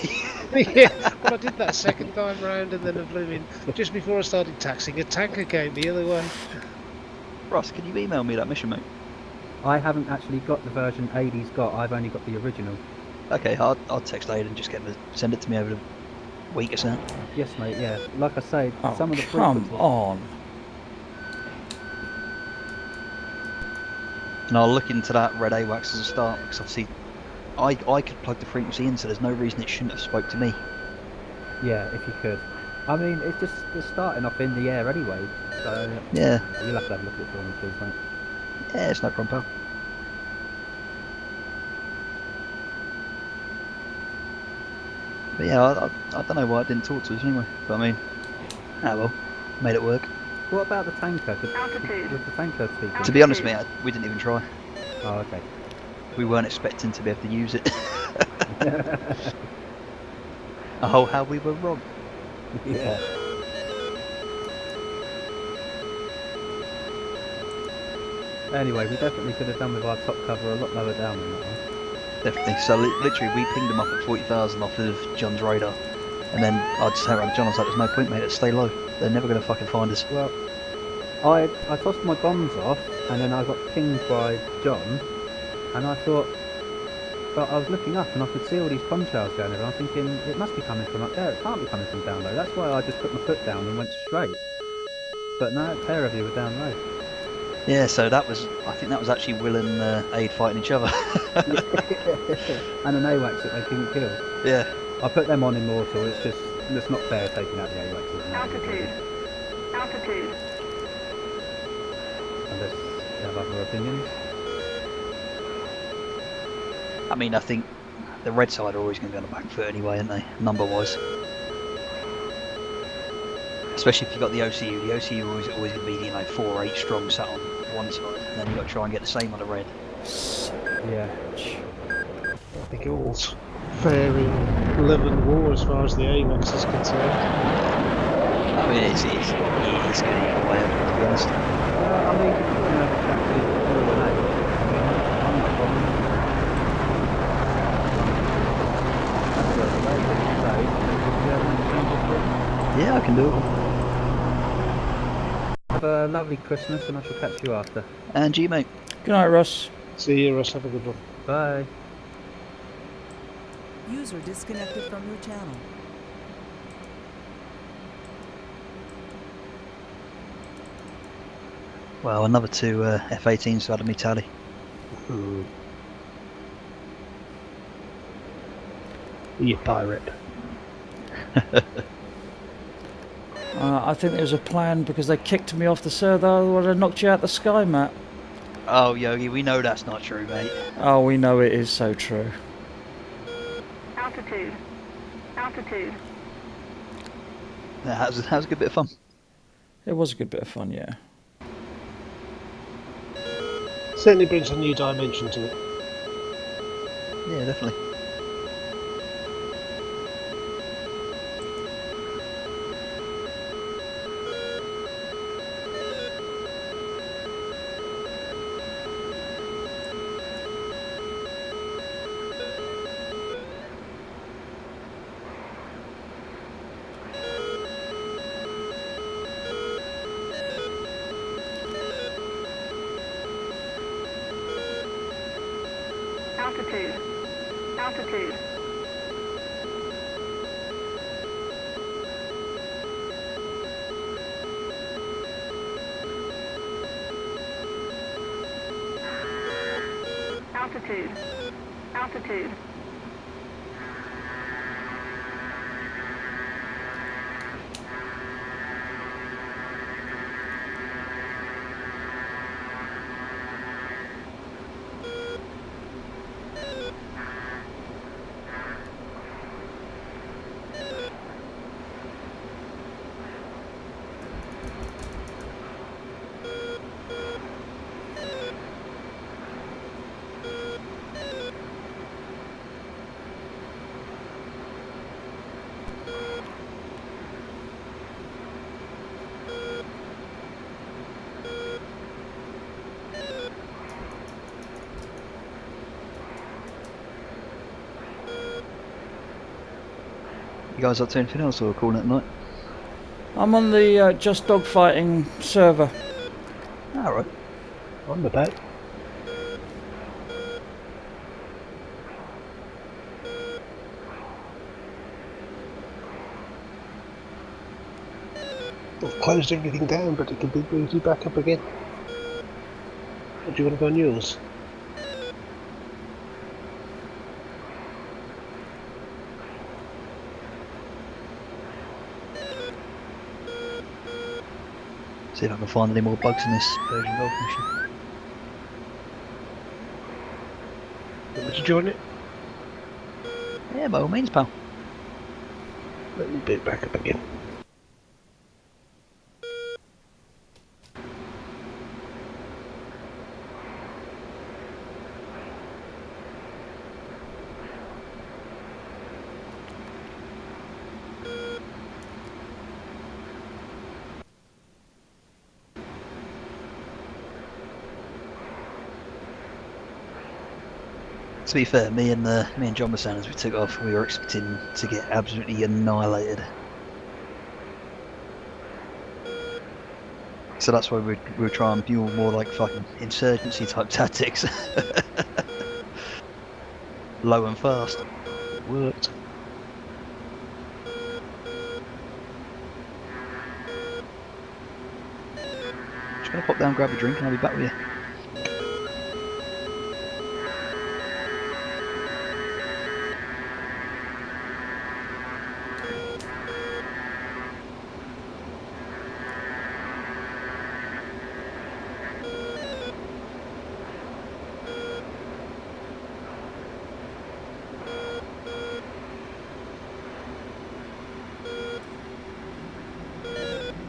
Yeah, well I did that second time round and then I blew in. Just before I started taxiing, a tanker came the other way. Ross, can you email me that mission, mate? I haven't actually got the version Aidy's got. I've only got the original. Okay, I'll text Aid and just get him to send it to me over the week or so. Yes, mate. Yeah. Like I say, Oh, some of the come frequencies. on. And I'll look into that red AWACS as a start, because obviously I could plug the frequency in, so there's no reason it shouldn't have spoke to me. Yeah, if you could. I mean, it's starting off in the air anyway. So Yeah, you'll have to have a look at it for me, please, mate. yeah, it's no problem, pal. But yeah, I don't know why it didn't talk to us anyway, but I mean, well, made it work. What about the tanker? Altitude. Was the tanker speaking? To be honest, mate, we didn't even try. Oh, okay. We weren't expecting to be able to use it. Oh, how we were wrong. Yeah. Anyway, we definitely could have done with our top cover a lot lower down than that one. Definitely. So literally, we pinged them up at 40,000 off of John's radar, and then I just turned around to John. I was like, "There's no point, mate. Let's stay low. They're never going to fucking find us." Well, I tossed my bombs off, and then I got pinged by John, and I thought, but I was looking up and I could see all these contrails going over. I'm thinking it must be coming from up there. It can't be coming from down low. That's why I just put my foot down and went straight. But no, a pair of you were down low. Yeah. So that was. I think that was actually Will and Aid fighting each other. And an AWACS that they couldn't kill. Yeah. I put them on Immortal. It's not fair taking out the AWACS. Altitude. Altitude. Unless you have other opinions. I mean, I think the red side are always going to be on the back foot anyway, aren't they? Number-wise. Especially if you've got the OCU. The OCU are always going to be, 4 or 8 strong sat on one side, and then you've got to try and get the same on the red. Yeah. I think it all's fair in love and war as far as the AWACS is concerned. I mean, it is going to either way, to be honest. I mean, if you want to have a chat with Will and Aid, I'm not bothered. That's where the way is. So, if you have any changes for it, Yeah, I can do it. have a lovely Christmas and I shall catch you after. And you, mate. Good night, Russ. See you, Russ. Have a good one. Bye. User disconnected from your channel. Well, another 2 F18s to add to me tally. You pirate. I think there was a plan because they kicked me off the server, otherwise I knocked you out the sky, Matt. Oh, Yogi, we know that's not true, mate. Oh, we know it is so true. Altitude. Altitude. Yeah, that was a good bit of fun. It was a good bit of fun, yeah. Certainly brings a new dimension to it. Yeah, definitely. Altitude. Altitude. Altitude. Altitude. You guys up to anything else or calling it a night? I'm on the Just Dogfighting server. Alright. On the back. I've closed everything down, but it can be booted back up again. Or do you want to go on yours? See if I can find any more bugs in this version of Golf Mission. Want me to join it? Yeah, by all means, pal. Let me boot back up again. To be fair, me and John were saying as we took off, we were expecting to get absolutely annihilated. So that's why we were trying to mule more like fucking insurgency type tactics. Low and fast. Worked. Just gonna pop down, grab a drink, and I'll be back with you.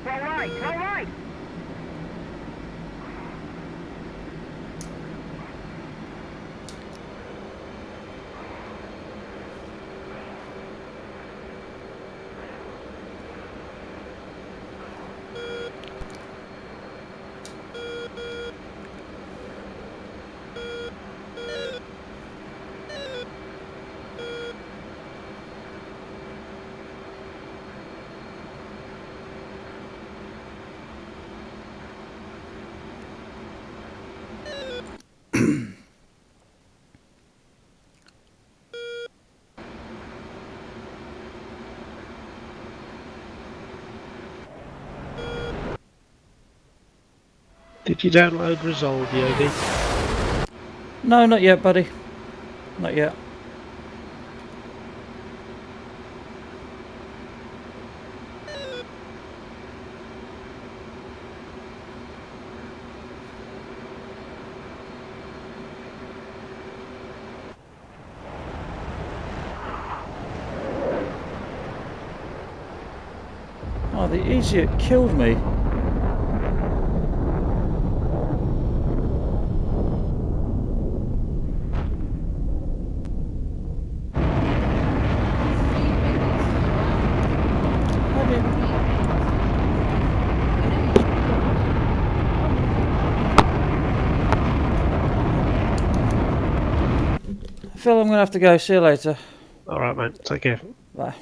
All right. All right. Did you download Resolve, Yogi? No, not yet, buddy. Not yet. Oh, the idiot killed me. Phil, I'm going to have to go. See you later. Alright, mate. Take care. Bye.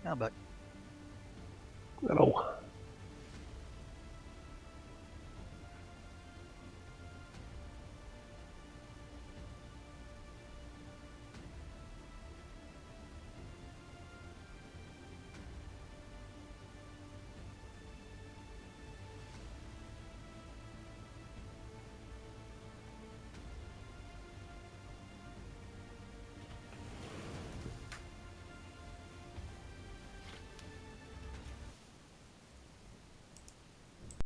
I'm back. Hello.